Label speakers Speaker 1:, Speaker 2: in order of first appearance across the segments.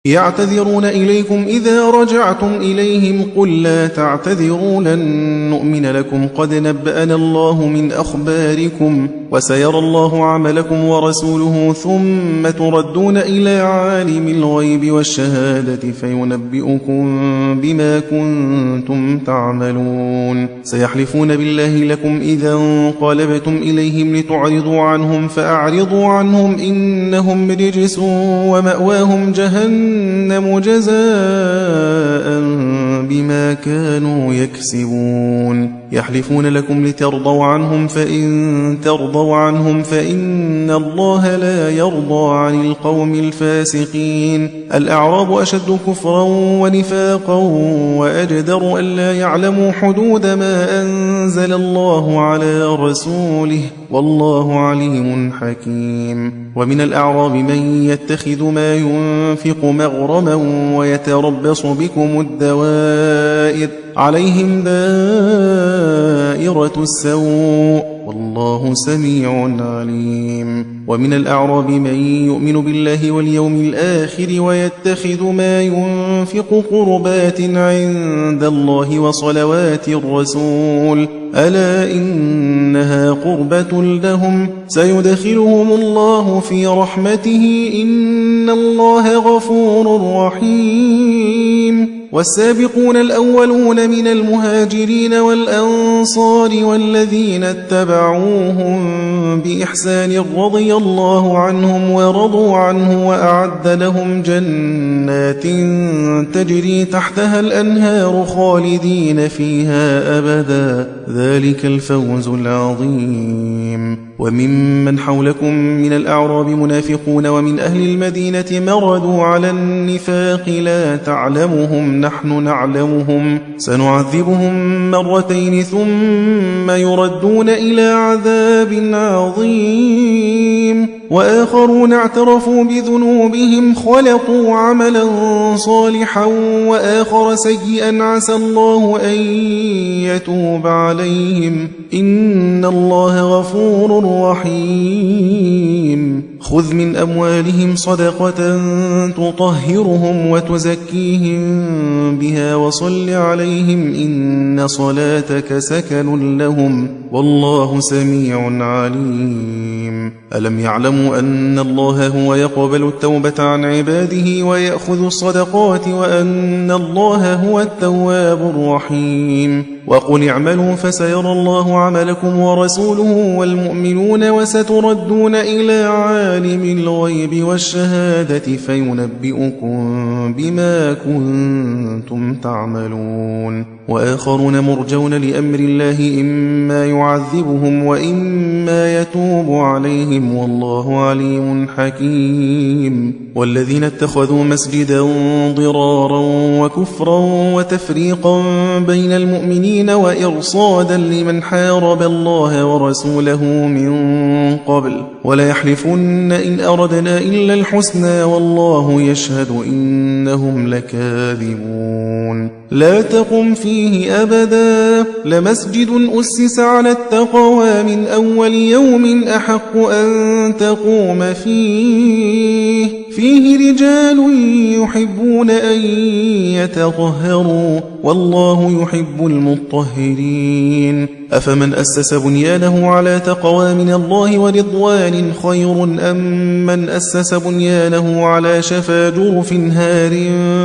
Speaker 1: يعتذرون إليكم إذا رجعتم إليهم قل لا تعتذروا لن نؤمن لكم قد نبأنا الله من أخباركم وسيرى الله عملكم ورسوله ثم تردون إلى عالم الغيب والشهادة فينبئكم بما كنتم تعملون سيحلفون بالله لكم إذا انقلبتم إليهم لتعرضوا عنهم فأعرضوا عنهم إنهم رجس ومأواهم جهنم جزاء بما كانوا يكسبون يحلفون لكم لترضوا عنهم فإن ترضوا عنهم فإن الله لا يرضى عن القوم الفاسقين الأعراب أشد كفرا ونفاقا وأجدر ألا يعلموا حدود ما أنزل الله على رسوله والله عليم حكيم ومن الأعراب من يتخذ ما ينفق مغرما ويتربص بكم الدوائر عليهم دائرة السوء والله سميع عليم ومن الأعراب من يؤمن بالله واليوم الآخر ويتخذ ما ينفق قربات عند الله وصلوات الرسول ألا إنها قربة لهم سيدخلهم الله في رحمته إن الله غفور رحيم والسابقون الأولون من المهاجرين والأنصار والذين اتبعوهم بإحسان رضي الله عنهم ورضوا عنه وأعد لهم جنات تجري تحتها الأنهار خالدين فيها أبدا ذلك الفوز العظيم وممن حولكم من الأعراب منافقون ومن أهل المدينة مردوا على النفاق لا تعلمهم نحن نعلمهم سنعذبهم مرتين ثم يردون إلى عذاب عظيم وآخرون اعترفوا بذنوبهم خلطوا عملا صالحا وآخر سيئا عسى الله أن يتوب عليهم إن الله غفور رحيم خذ من أموالهم صدقة تطهرهم وتزكيهم بها وصل عليهم إن صلاتك سكن لهم والله سميع عليم ألم يعلموا أن الله هو يقبل التوبة عن عباده ويأخذ الصدقات وأن الله هو التواب الرحيم وقل اعملوا فسيرى الله عملكم ورسوله والمؤمنون وستردون إلى عالم الغيب والشهادة فينبئكم بما كنتم تعملون وآخرون مرجون لأمر الله إما يعذبهم وإما يتوب عليهم والله عليم حكيم والذين اتخذوا مسجدا ضرارا وكفرا وتفريقا بين المؤمنين وإرصادا لمن حارب الله ورسوله من قبل ولا يحلفن إن أردنا إلا الحسنى والله يشهد إنهم لكاذبون لا تقم فيه أبدا لمسجد أسس على التقوى من أول يوم أحق أن تقوم فيه رجال يحبون أن يتطهروا والله يحب المطهرين أفمن أسس بنيانه على تقوى من الله ورضوان خير أم من أسس بنيانه على شفا جرف هار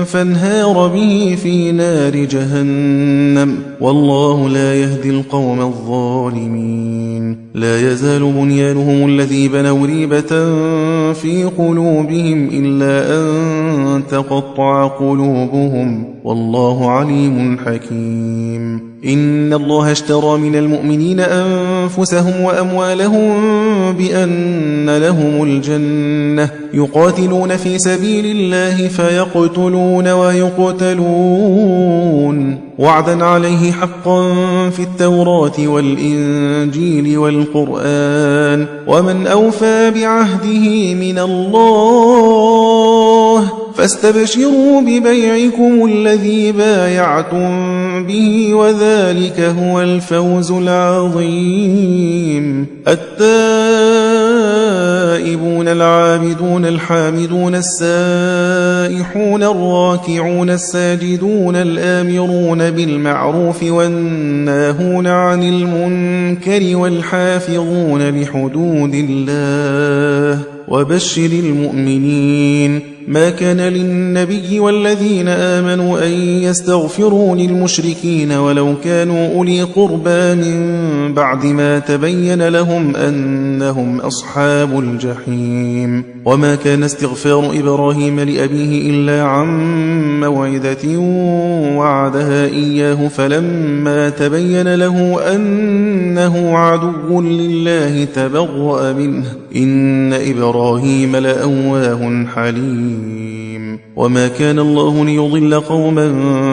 Speaker 1: فانهار به في نار جهنم والله لا يهدي القوم الظالمين لا يزال بنيانهم الذي بنوا ريبة في قلوبهم إلا أن تقطع قلوبهم والله عليم حكيم إن الله اشترى من المؤمنين أنفسهم وأموالهم بأن لهم الجنة يقاتلون في سبيل الله فيقتلون ويقتلون وعدا عليه حقا في التوراة والإنجيل والقرآن ومن أوفى بعهده من الله فاستبشروا ببيعكم الذي بايعتم به وذلك هو الفوز العظيم. التائبون العابدون الحامدون السائحون الراكعون الساجدون الآمرون بالمعروف والناهون عن المنكر والحافظون لحدود الله وبشر المؤمنين. ما كان للنبي والذين آمنوا أن يستغفروا للمشركين ولو كانوا أولي قربى من بعد ما تبين لهم أنهم أصحاب الجحيم. وما كان استغفار إبراهيم لأبيه إلا عن موعدة وعدها إياه فلما تبين له أنه عدو لله تبرأ منه إن إبراهيم لأواه حليم. وما كان الله ليضل قوما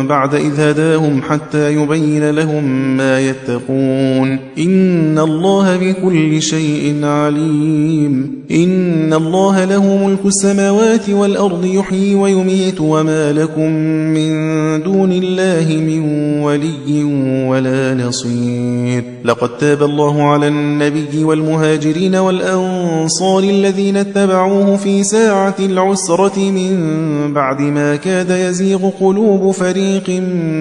Speaker 1: بعد إذ هداهم حتى يبين لهم ما يتقون إن الله بكل شيء عليم. إن الله له ملك السماوات والأرض يحيي ويميت وما لكم من دون الله من ولي ولا نصير. لقد تاب الله على النبي والمهاجرين والأنصار الذين اتبعوه في ساعة العسرة من بعد ما كاد يزيغ قلوب فريق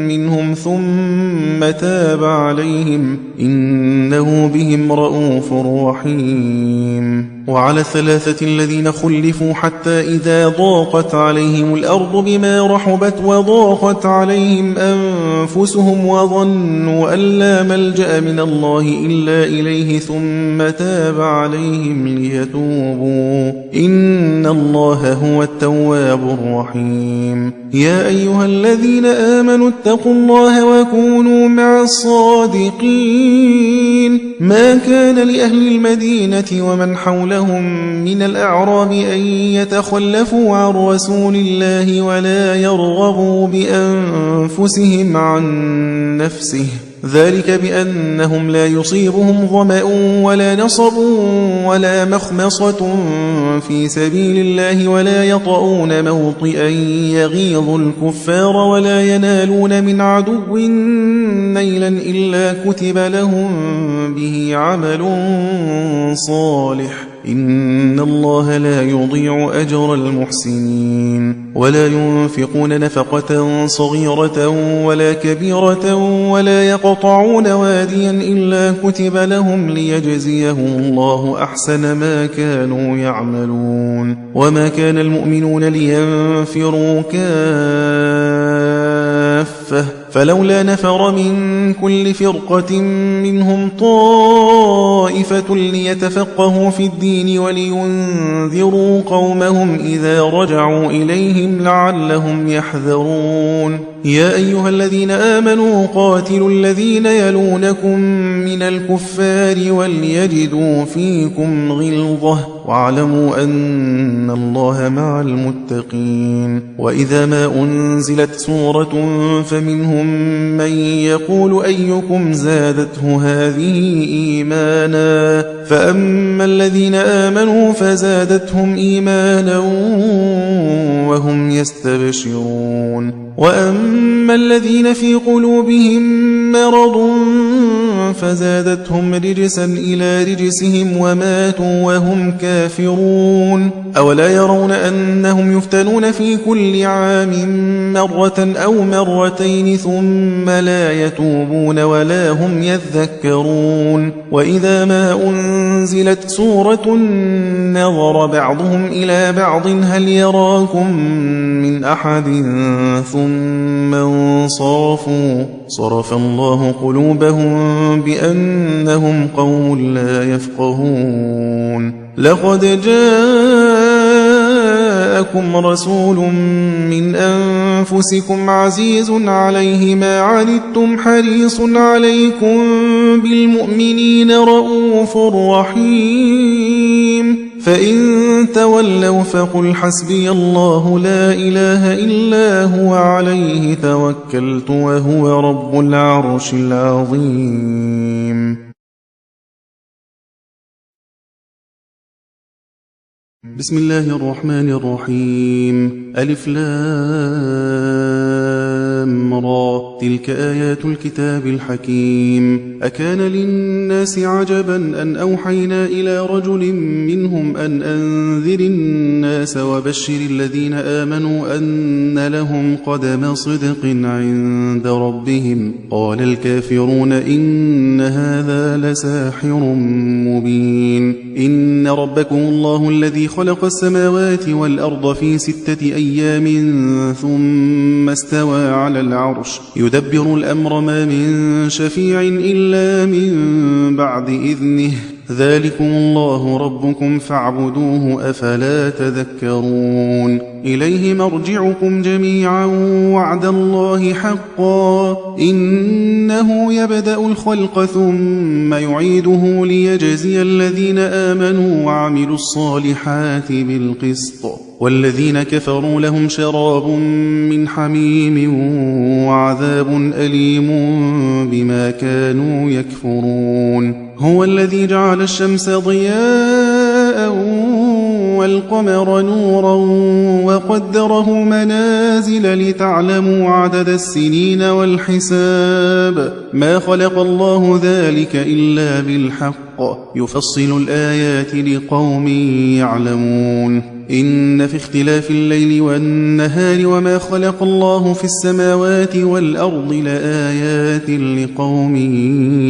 Speaker 1: منهم ثم تاب عليهم إنه بهم رؤوف رحيم. وعلى الثلاثة الذين خلفوا حتى إذا ضاقت عليهم الأرض بما رحبت وضاقت عليهم أنفسهم وظنوا أن لا ملجأ من الله إلا إليه ثم تاب عليهم ليتوبوا إن الله هو التواب الرحيم. يا أيها الذين آمنوا اتقوا الله وكونوا مع الصادقين. ما كان لأهل المدينة ومن حولهم من الأعراب أن يتخلفوا عن رسول الله ولا يرغبوا بأنفسهم عن نفسه ذلك بأنهم لا يصيبهم ظمأ ولا نصب ولا مخمصة في سبيل الله ولا يطؤون موطئا يغيظ الكفار ولا ينالون من عدو نيلا إلا كتب لهم به عمل صالح إن الله لا يضيع أجر المحسنين. ولا ينفقون نفقة صغيرة ولا كبيرة ولا يقطعون واديا إلا كتب لهم ليجزيهم الله أحسن ما كانوا يعملون. وما كان المؤمنون لينفروا كافة فلولا نفر من كل فرقة منهم طائفة ليتفقهوا في الدين ولينذروا قومهم إذا رجعوا إليهم لعلهم يحذرون. يا أيها الذين آمنوا قاتلوا الذين يلونكم من الكفار وليجدوا فيكم غلظة واعلموا أن الله مع المتقين. وإذا ما أنزلت سورة فمنهم من يقول أيكم زادته هذه إيمانا فأما الذين آمنوا فزادتهم إيمانا وهم يستبشرون. وأما الذين في قلوبهم مرض فزادتهم رجسا إلى رجسهم وماتوا وهم كافرون. أولا يرون أنهم يفتنون في كل عام مرة أو مرتين ثم لا يتوبون ولا هم يذكرون. وإذا ما أنزلت سورة نظر بعضهم إلى بعض هل يراكم من أحد ثم انصرفوا صرف الله قلوبهم بأنهم قوم لا يفقهون. لقد جاءكم رسول من أنفسكم عزيز عليه ما عنتم حريص عليكم بالمؤمنين رؤوف رحيم. فإن تولوا فقل حسبي الله لا إله إلا هو عليه توكلت وهو رب العرش العظيم. بسم الله الرحمن الرحيم. ألف لام را، تلك آيات الكتاب الحكيم. أكان للناس عجبا أن أوحينا إلى رجل منهم أن أنذر الناس وبشر الذين آمنوا أن لهم قدم صدق عند ربهم. قال الكافرون إن هذا لساحر مبين. إن ربكم الله الذي خلق السماوات والأرض في 6 أيام ثم استوى على العرش يدبر الأمر ما من شفيع إلا من بعد إذنه ذلكم الله ربكم فاعبدوه أفلا تذكرون. إليه مرجعكم جميعا وعد الله حقا إنه يبدأ الخلق ثم يعيده ليجزي الذين آمنوا وعملوا الصالحات بالقسط والذين كفروا لهم شراب من حميم وعذاب أليم بما كانوا يكفرون. هو الذي جعل الشمس ضياء والقمر نورا وقدره منازل لتعلموا عدد السنين والحساب ما خلق الله ذلك إلا بالحق يفصل الآيات لقوم يعلمون. إن في اختلاف الليل والنهار وما خلق الله في السماوات والأرض لآيات لقوم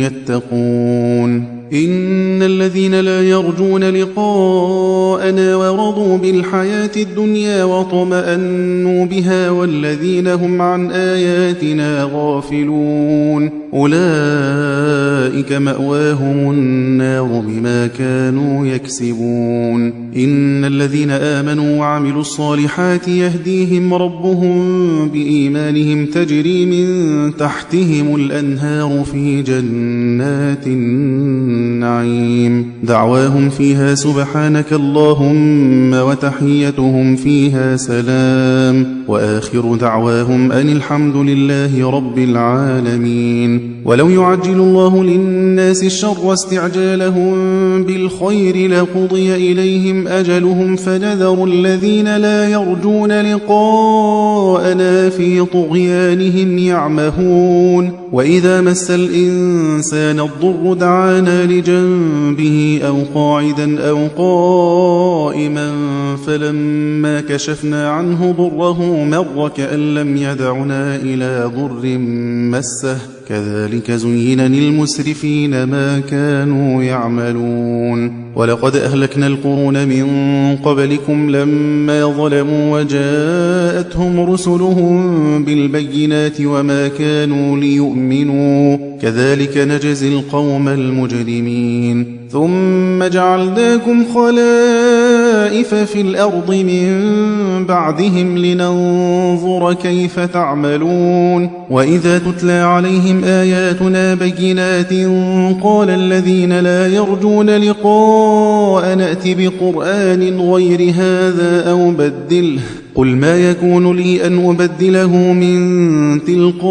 Speaker 1: يتقون. إن الذين لا يرجون لقاءنا ورضوا بالحياة الدنيا وطمأنوا بها والذين هم عن آياتنا غافلون أولئك مأواهم النار بما كانوا يكسبون. إن الذين آمنوا وعملوا الصالحات يهديهم ربهم بإيمانهم تجري من تحتهم الأنهار في جنات النعيم دعواهم فيها سبحانك اللهم وتحيتهم فيها سلام وآخر دعواهم أن الحمد لله رب العالمين. ولو يعجل الله للناس الشر استعجالهم بالخير لقضي إليهم أجلهم فنذر الذين لا يرجون لقاءنا في طغيانهم يعمهون. وإذا مس الإنسان الضر دعانا لجنبه أو قاعدا أو قائما فلما كشفنا عنه ضره مر كأن لم يدعنا إلى ضر مسه كذلك زين للمسرفين ما كانوا يعملون. ولقد أهلكنا القرون من قبلكم لما ظلموا وجاءتهم رسلهم بالبينات وما كانوا ليؤمنوا كذلك نجزي القوم المجرمين. ثم جعلناكم خلائف في الأرض من بعدهم لننظر كيف تعملون. وإذا تتلى عليهم آياتنا بينات قال الذين لا يرجون لقاء نأتي بقرآن غير هذا أو بدله قل ما يكون لي أن أبدله من تلقاء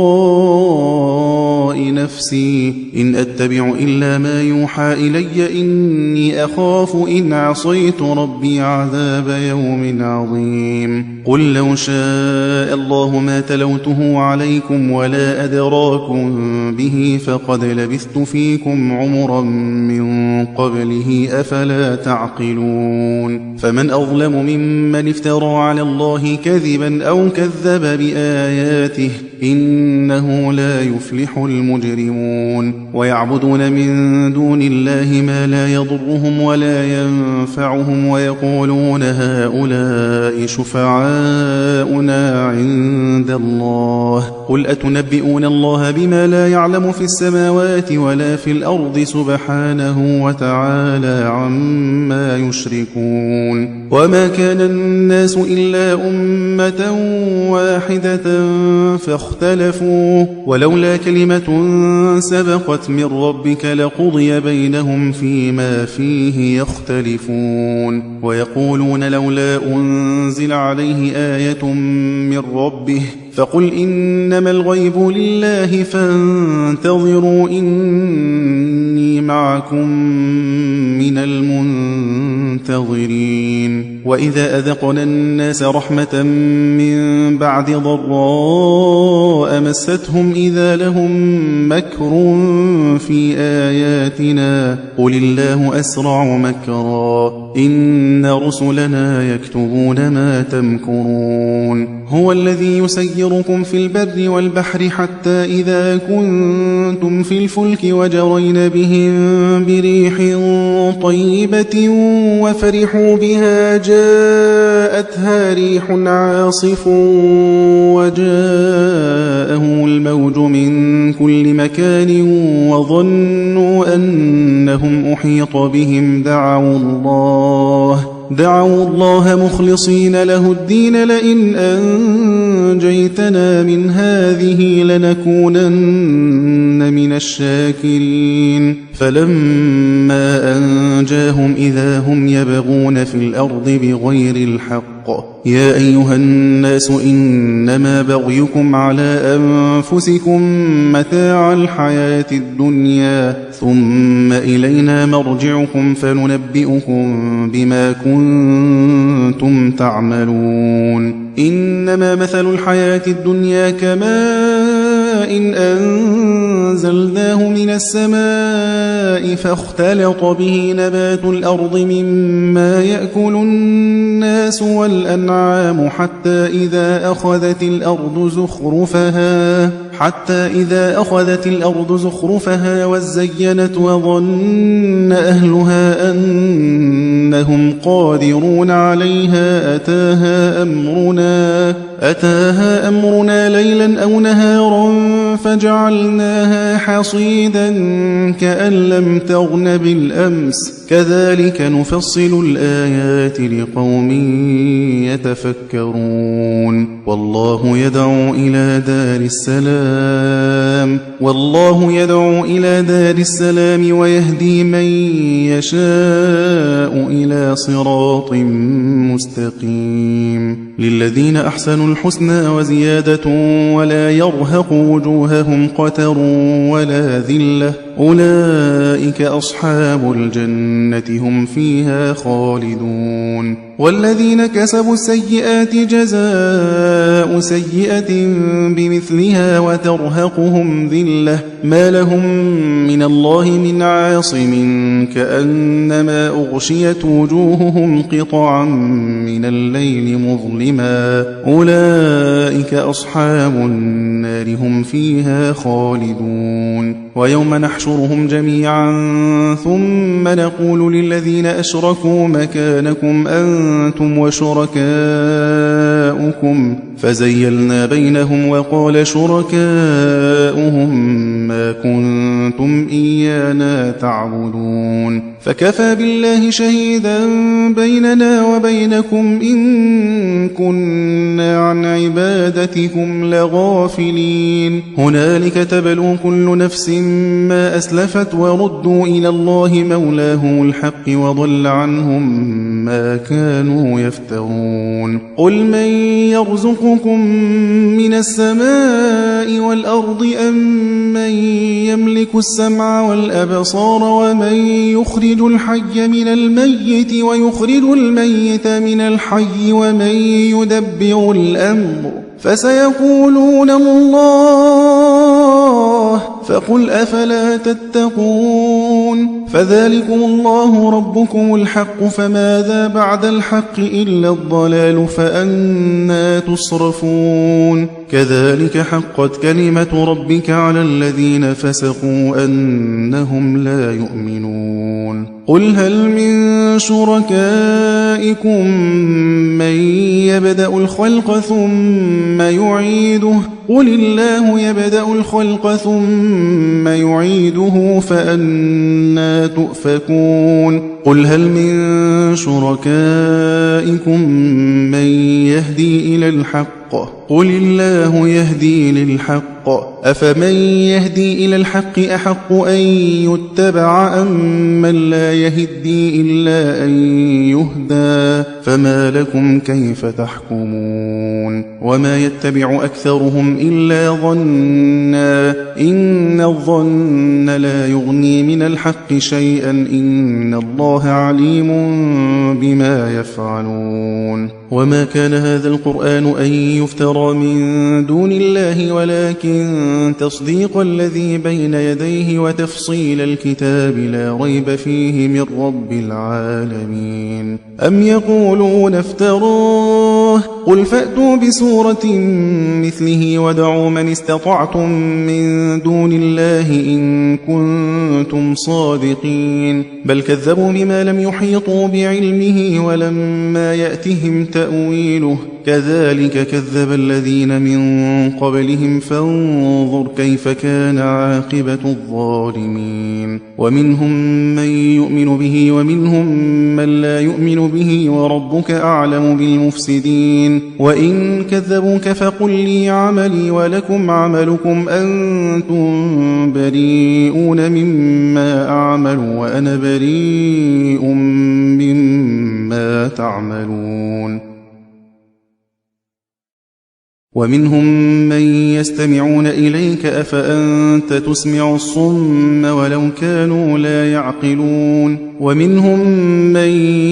Speaker 1: نفسي إن أتبع إلا ما يوحى إلي إني أخاف إن عصيت ربي عذاب يوم عظيم. قل لو شاء الله ما تلوته عليكم ولا أدراكم به فقد لبثت فيكم عمرا من قبله أفلا تعقلون. فمن أظلم ممن افترى على الله كذبا أو كذب بآياته إنه لا يفلح المجرمون. ويعبدون من دون الله ما لا يضرهم ولا ينفعهم ويقولون هؤلاء شفعاؤنا عند الله قل أتنبئون الله بما لا يعلم في السماوات ولا في الأرض سبحانه وتعالى عما يشركون. وما كان الناس إلا أمة واحدة فاختلفوا ولولا كلمة سبقت من ربك لقضي بينهم فيما فيه يختلفون. ويقولون لولا أنزل عليه آية من ربه فقل إن إنما الغيب لله فانتظروا إني معكم من المنتظرين. وإذا أذقنا الناس رحمة من بعد ضراء مستهم إذا لهم مكر في آياتنا قل الله أسرع مكرا إن رسلنا يكتبون ما تمكرون. هو الذي يسيركم في البر والبحر حتى إذا كنتم في الفلك وجرين بهم بريح طيبة وفرحوا بها جاءتها ريح عاصف وجاءهم الموج من كل مكان وظنوا أنهم أحيط بهم دعوا الله مخلصين له الدين لئن أنجيتنا من هذه لنكونن من الشاكرين. فلما أنجاهم إذا هم يبغون في الأرض بغير الحق يا أيها الناس إنما بغيكم على أنفسكم متاع الحياة الدنيا ثم إلينا مرجعكم فننبئكم بما كنتم تعملون. إنما مثل الحياة الدنيا كماء إن أنزلناه من السماء فاختلط به نبات الأرض مما يأكل الناس والأنعام حتى إذا أخذت الأرض زخرفها وزينت وظن أهلها أنهم قادرون عليها أتاها أمرنا ليلا أو نهارا فجعلناها حصيدا كأن لم تغن بالأمس كذلك نفصل الآيات لقوم يتفكرون. والله يدعو إلى دار السلام ويهدي من يشاء إلى صراط مستقيم. للذين أحسنوا الحسنى وزيادة ولا يرهق وجوههم قتر ولا ذلة أولئك أصحاب الجنة هم فيها خالدون. والذين كسبوا السيئات جزاء سيئة بمثلها وترهقهم ذلة ما لهم من الله من عاصم كأنما أغشيت وجوههم قطعا من الليل مظلما أولئك أصحاب النار هم فيها خالدون. ويوم نحشرهم جميعا ثم نقول للذين أشركوا مكانكم أنتم وشركاؤكم فزيلنا بينهم وقال شركاؤهم ما كنتم إيانا تعبدون فكفى بالله شهيدا بيننا وبينكم إن كنا عن عبادتكم لغافلين. هنالك تبلو كل نفس ما أسلفت وردوا إلى الله مولاهم الحق وضل عنهم ما كانوا يفترون. قل من يرزقكم من السماء والأرض أم من يملك السمع والأبصار ومن يخرج الحي من الميت ويخرج الميت من الحي ومن يدبر الأمر فسيقولون الله فقل أفلا تتقون. فذلكم الله ربكم الحق فماذا بعد الحق إلا الضلال فأنى تصرفون. كذلك حقت كلمة ربك على الذين فسقوا أنهم لا يؤمنون. قل هل من شركائكم من يبدأ الخلق ثم يعيده قل الله يبدأ الخلق ثم يعيده فأنى تؤفكون. قل هل من شركائكم من يهدي إلى الحق قل الله يهدي للحق الحق أفمن يهدي إلى الحق أحق أن يتبع أم من لا يهدي إلا أن يهدى فما لكم كيف تحكمون وما يتبع أكثرهم إلا ظنا إن الظن لا يغني من الحق شيئا إن الله عليم بما يفعلون وما كان هذا القرآن أن يفترى من دون الله ولكن تصديق الذي بين يديه وتفصيل الكتاب لا ريب فيه من رب العالمين أم يقولون افتراه قل فأتوا بسورة مثله ودعوا من استطعتم من دون الله إن كنتم صادقين بل كذبوا بما لم يحيطوا بعلمه ولما يأتهم تأويله كذلك كذب الذين من قبلهم فانظر كيف كان عاقبة الظالمين ومنهم من يؤمن به ومنهم من لا يؤمن به وربك أعلم بالمفسدين وإن كذبوك فقل لي عملي ولكم عملكم أنتم بريئون مما أعمل وأنا بريء مما تعملون ومنهم من يستمعون إليك أفأنت تسمع الصم ولو كانوا لا يعقلون ومنهم من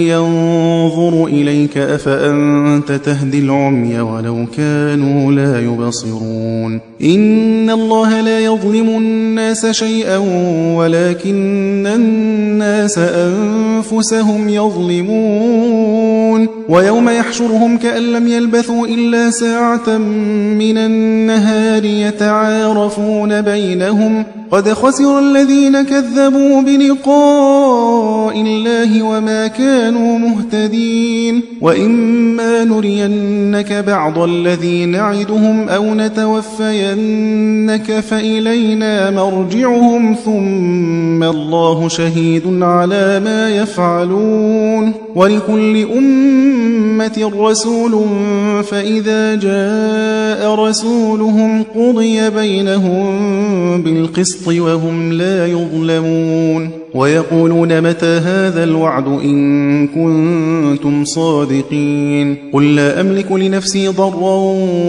Speaker 1: ينظر إليك أفأنت تهدي العمي ولو كانوا لا يبصرون إن الله لا يظلم الناس شيئا ولكن الناس أنفسهم يظلمون ويوم يحشرهم كأن لم يلبثوا إلا ساعة من النهار يتعارفون بينهم قد خسر الذين كذبوا بلقاء الله وما كانوا مهتدين وإما نرينك بعض الذي نعدهم أو نتوفينك فإلينا مرجعهم ثم الله شهيد على ما يفعلون ولكل أمة رسول فإذا جاء رسولهم قضي بينهم بالقسط وهم لا يظلمون ويقولون متى هذا الوعد إن كنتم صادقين قل لا أملك لنفسي ضرا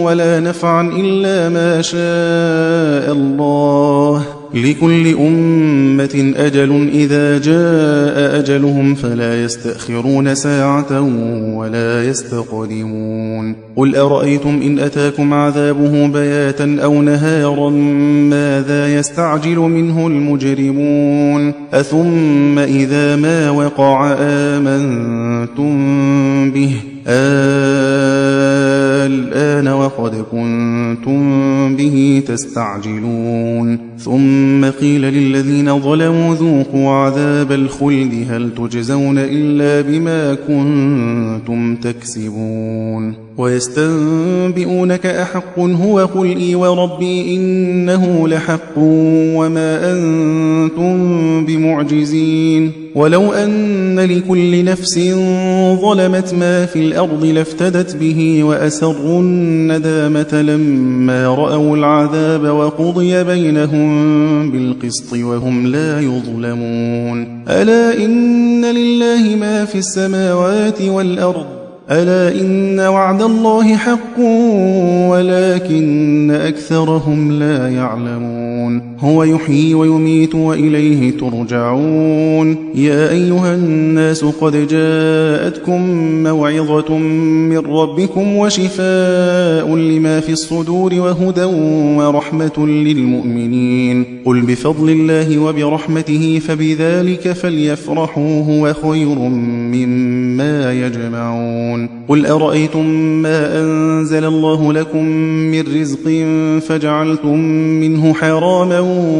Speaker 1: ولا نفعا إلا ما شاء الله لكل أمة أجل إذا جاء أجلهم فلا يستأخرون ساعة ولا يستقدمون قل أرأيتم إن أتاكم عذابه بياتا أو نهارا ماذا يستعجل منه المجرمون أثم إذا ما وقع آمنتم به الآن وقد كنتم به تستعجلون ثم قيل للذين ظلموا ذوقوا عذاب الخلد هل تجزون إلا بما كنتم تكسبون ويستنبئونك أحق هو قل إي وربي إنه لحق وما أنتم بمعجزين ولو أن لكل نفس ظلمت ما في الأرض لافتدت به وأسروا الندامة لما رأوا العذاب وقضي بينهم بالقسط وهم لا يظلمون ألا إن لله ما في السماوات والأرض ألا إن وعد الله حق ولكن أكثرهم لا يعلمون هو يحيي ويميت وإليه ترجعون يا أيها الناس قد جاءتكم موعظة من ربكم وشفاء لما في الصدور وهدى ورحمة للمؤمنين قل بفضل الله وبرحمته فبذلك فليفرحوا هو خير مما يجمعون قل أرأيتم ما أنزل الله لكم من رزق فجعلتم منه حراما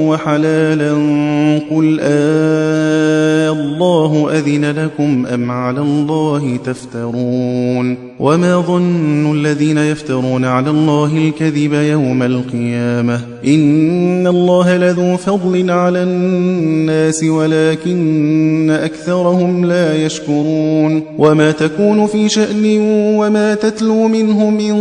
Speaker 1: وحلالا قل الله أذن لكم أم على الله تفترون وما ظن الذين يفترون على الله الكذب يوم القيامة إن الله لذو فضل على الناس ولكن أكثرهم لا يشكرون وما تكون في شأن وما تتلو منه من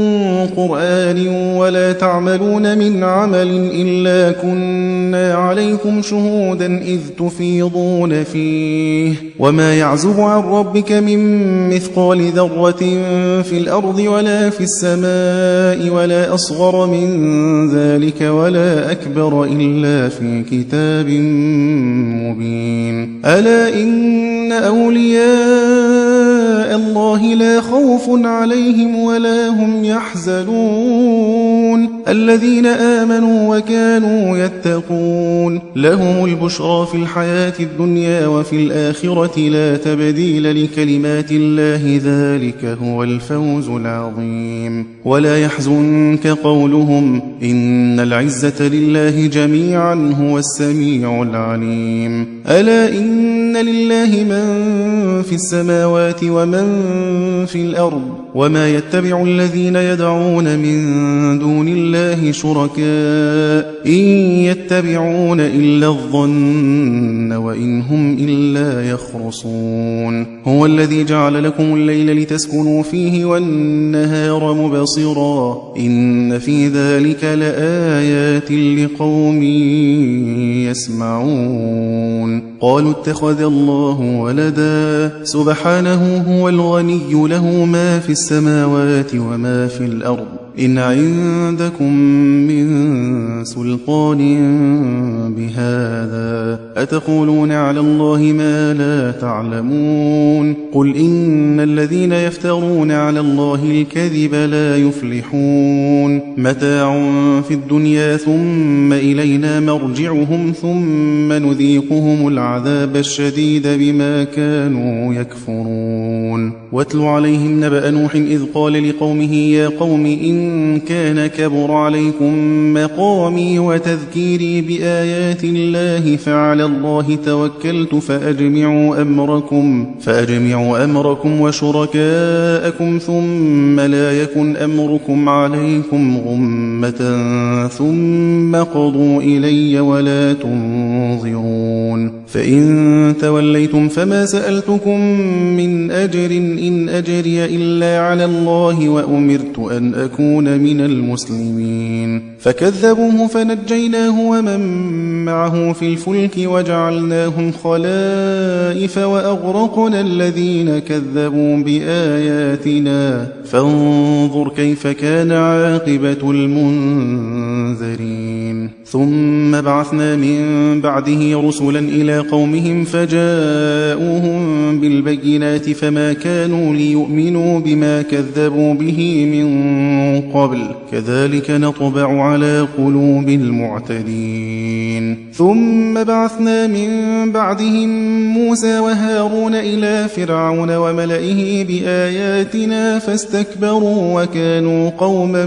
Speaker 1: قرآن ولا تعملون من عمل إلا كنا عليكم شهودا إذ تفيضون فيه وما يعزب عن ربك من مثقال ذرة في الأرض ولا في السماء ولا أصغر من ذلك ولا أكبر إلا في كتاب مبين ألا إن أولياء الله لا خوف عليهم ولا هم يحزنون الذين آمنوا وكانوا يتقون لهم البشرى في الحياة الدنيا وفي الآخرة لا تبديل لكلمات الله ذلك هو الفوز العظيم ولا يحزنك قولهم إن العزة لله جميعا هو السميع العليم ألا إن لله من في السماوات ومن في الأرض وما يتبع الذين يدعون من دون الله شركاء إن يتبعون إلا الظن وإن هم إلا يخرصون هو الذي جعل لكم الليل لتسكنوا فيه والنهار مبصرا إن في ذلك لآيات لقوم يسمعون قالوا اتخذ الله ولدا سبحانه هو الغني له ما في السماوات وما في الأرض إن عندكم من سلطان بهذا أتقولون على الله ما لا تعلمون قل إن الذين يفترون على الله الكذب لا يفلحون متاع في الدنيا ثم إلينا مرجعهم ثم نذيقهم العذاب الشديد بما كانوا يكفرون واتل عليهم نبأ نوح إذ قال لقومه يا قوم إن كان كبر عليكم مقامي وتذكيري بآيات الله فعلى الله توكلت فأجمعوا أمركم وشركاءكم ثم لا يكن أمركم عليكم غمة ثم قضوا إلي ولا تنظرون فإن توليتم فما سألتكم من أجر إن أجري إلا على الله وأمرت أن أكون من المسلمين فكذبوه فنجيناه ومن معه في الفلك وجعلناهم خلائف وأغرقنا الذين كذبوا بآياتنا فانظر كيف كان عاقبة المنذرين ثم بعثنا من بعده رسلا إلى قومهم فجاءوهم بالبينات فما كانوا ليؤمنوا بما كذبوا به من قبل كذلك نطبع على قلوب المعتدين ثم بعثنا من بعدهم موسى وهارون إلى فرعون وملئه بآياتنا فاستكبروا وكانوا قوما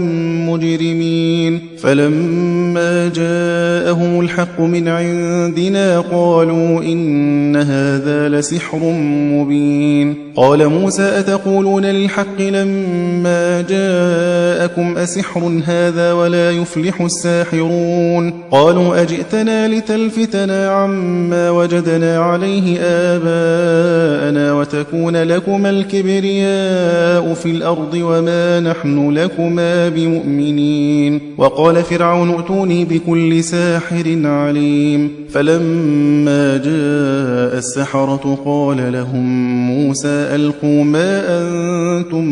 Speaker 1: مجرمين فلما جاءهم الحق من عندنا قالوا إن هذا لسحر مبين قال موسى أتقولون للحق لما جاءكم أسحر هذا ولا يفلح الساحرون قالوا أجئتنا لتلفتنا عما وجدنا عليه آباءنا وتكون لكما الكبرياء في الأرض وما نحن لكما بمؤمنين وقال فرعون ائتوني بكل ساحر عليم فلما جاء السحرة قال لهم موسى ألقوا ما أنتم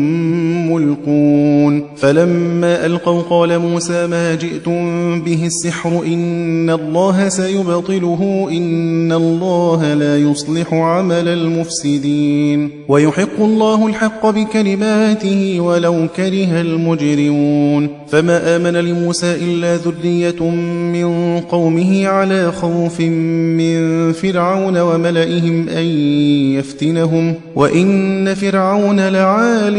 Speaker 1: ملقون فلما ألقوا قال موسى ما جئتم به السحر إن الله سيبطله إن الله لا يصلح عمل المفسدين ويحق الله الحق بكلماته ولو كره المجرمون فما آمن لموسى إلا ذرية من قومه على خوف من فرعون وملئهم أن يفتنهم وإن فرعون لعال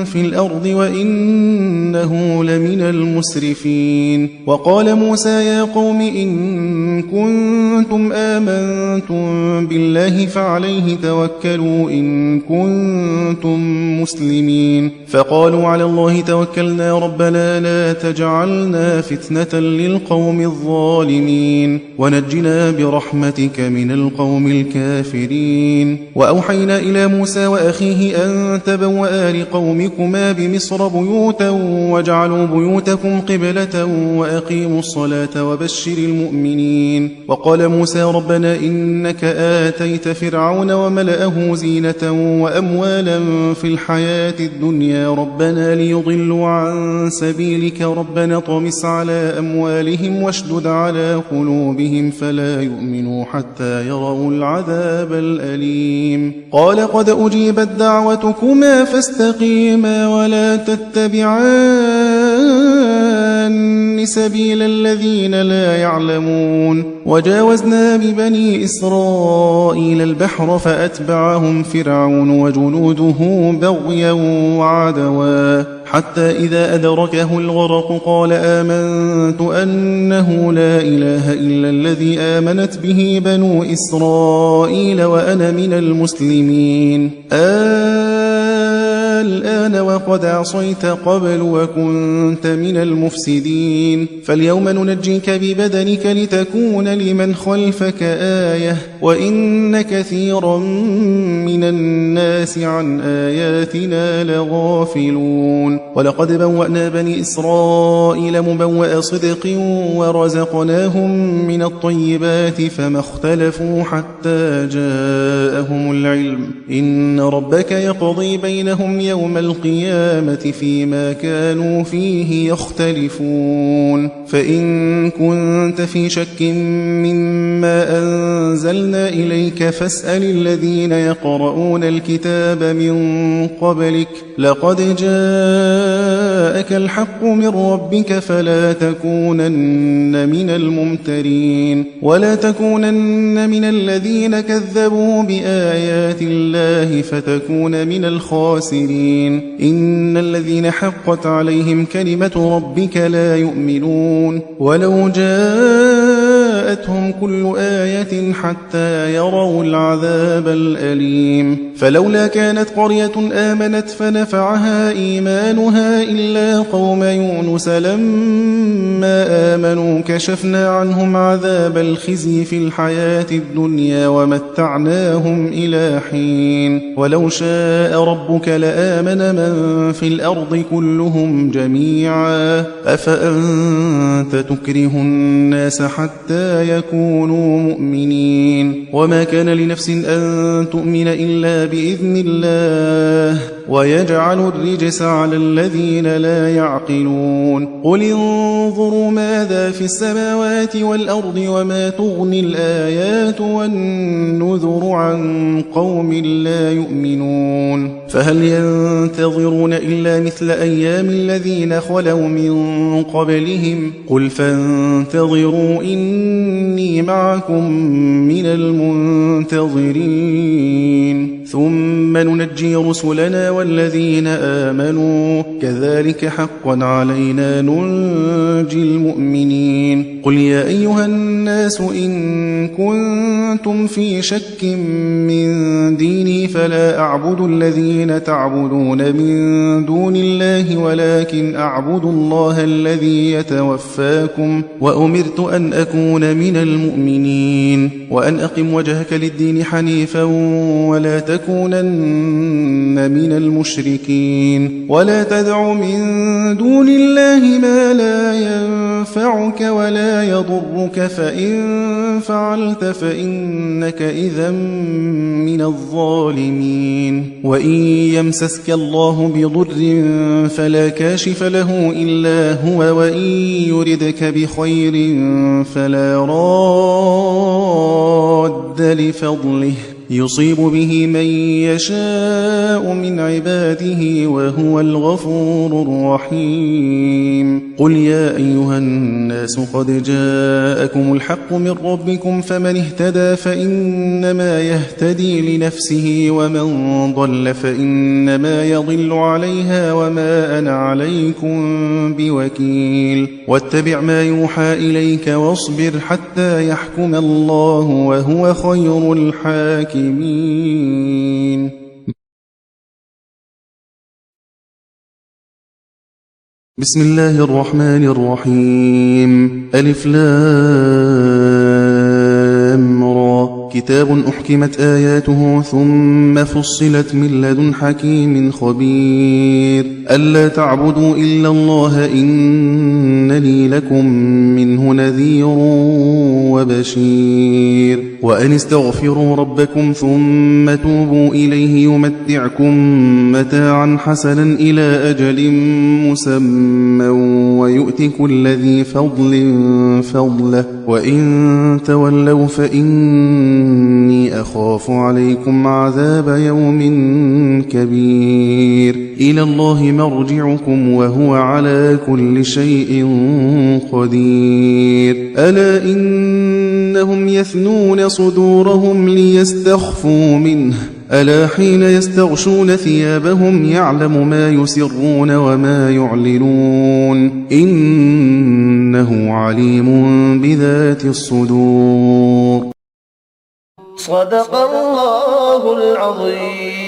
Speaker 1: في الأرض وإنه لمن المسرفين وقال موسى يا قوم إن كنتم آمنتم بالله فعليه توكلوا إن كنتم مسلمين فقالوا على الله توكلنا ربنا لا تجعلنا فتنة للقوم الظالمين ونجنا برحمتك من القوم الكافرين. وأوحينا إلى موسى وأخيه أن تبوأ لقومكما بمصر بيوتا واجعلوا بيوتكم قبلة وأقيموا الصلاة وبشر المؤمنين. وقال موسى ربنا إنك آتيت فرعون وملأه زينة وأموالا في الحياة الدنيا ربنا ليضلوا عن سبيلك ربنا طمس على أموالهم واشدد على قلوبهم فلا يؤمنوا حتى يروا العذاب الأليم. قال قد أجيبت دعوتكما فاستقيما ولا تتبعان سبيل الذين لا يعلمون. وجاوزنا ببني إسرائيل البحر فأتبعهم فرعون وجنوده بغيا وعدوا حتى إذا أدركه الغرق قال آمنت أنه لا إله إلا الذي آمنت به بنو إسرائيل وأنا من المسلمين. الآن وقد عصيت قبل وكنت من المفسدين فاليوم ننجيك ببدنك لتكون لمن خلفك آية وإن كثيرا من الناس عن آياتنا لغافلون. ولقد بوأنا بني إسرائيل مبوأ صدق ورزقناهم من الطيبات فما اختلفوا حتى جاءهم العلم إن ربك يقضي بينهم يوم القيامة فيما كانوا فيه يختلفون. فإن كنت في شك مما أنزلنا إليك فاسأل الذين يقرؤون الكتاب من قبلك لقد جاءك الحق من ربك فلا تكونن من الممترين ولا تكونن من الذين كذبوا بآيات الله فتكون من الخاسرين. إن الذين حقت عليهم كلمة ربك لا يؤمنون ولو جاءتهم كل آية حتى يروا العذاب الأليم. فلولا كانت قرية آمنت فنفعها إيمانها إلا قوم يونس لما آمنوا كشفنا عنهم عذاب الخزي في الحياة الدنيا ومتعناهم إلى حين. ولو شاء ربك لآمن من في الأرض كلهم جميعا أفأنت تكره الناس حتى يكونوا مؤمنين. وما كان لنفس أن تؤمن إلا بإذن الله ويجعل الرجس على الذين لا يعقلون. قل انظروا ماذا في السماوات والأرض وما تغني الآيات والنذر عن قوم لا يؤمنون. فهل ينتظرون إلا مثل أيام الذين خلوا من قبلهم قل فانتظروا إني معكم من المنتظرين ثم ننجي رسلنا والذين آمنوا كذلك حقا علينا ننجي المؤمنين. قل يا أيها الناس إن كنتم في شك من ديني فلا أعبد الذين تعبدون من دون الله ولكن أعبد الله الذي يتوفاكم وأمرت أن أكون من المؤمنين وأن أقم وجهك للدين حنيفا ولا تكونن من المشركين ولا تدع من دون الله ما لا ينفعك ولا يضرك فإن فعلت فإنك إذا من الظالمين. وإن يمسسك الله بضر فلا كاشف له إلا هو وإن يردك بخير فلا راد لفضله يصيب به من يشاء من عباده وهو الغفور الرحيم. قل يا أيها الناس قد جاءكم الحق من ربكم فمن اهتدى فإنما يهتدي لنفسه ومن ضل فإنما يضل عليها وما أنا عليكم بوكيل. واتبع ما يوحى إليك واصبر حتى يحكم الله وهو خير الحاكمين. بسم الله الرحمن الرحيم ألف لام را كتاب أحكمت آياته ثم فصلت من لدن حكيم خبير ألا تعبدوا إلا الله إنني لكم منه نذير وبشير وأن استغفروا ربكم ثم توبوا إليه يمتعكم متاعا حسنا إلى أجل مسمى ويؤت كل ذي فضل فضله وإن تولوا فإني أخاف عليكم عذاب يوم كبير إلى الله مرجعكم وهو على كل شيء قدير ألا إنهم يثنون صدورهم ليستخفوا منه ألا حين يستغشون ثيابهم يعلم ما يسرون وما يعلنون إنه عليم بذات الصدور
Speaker 2: صدق الله العظيم.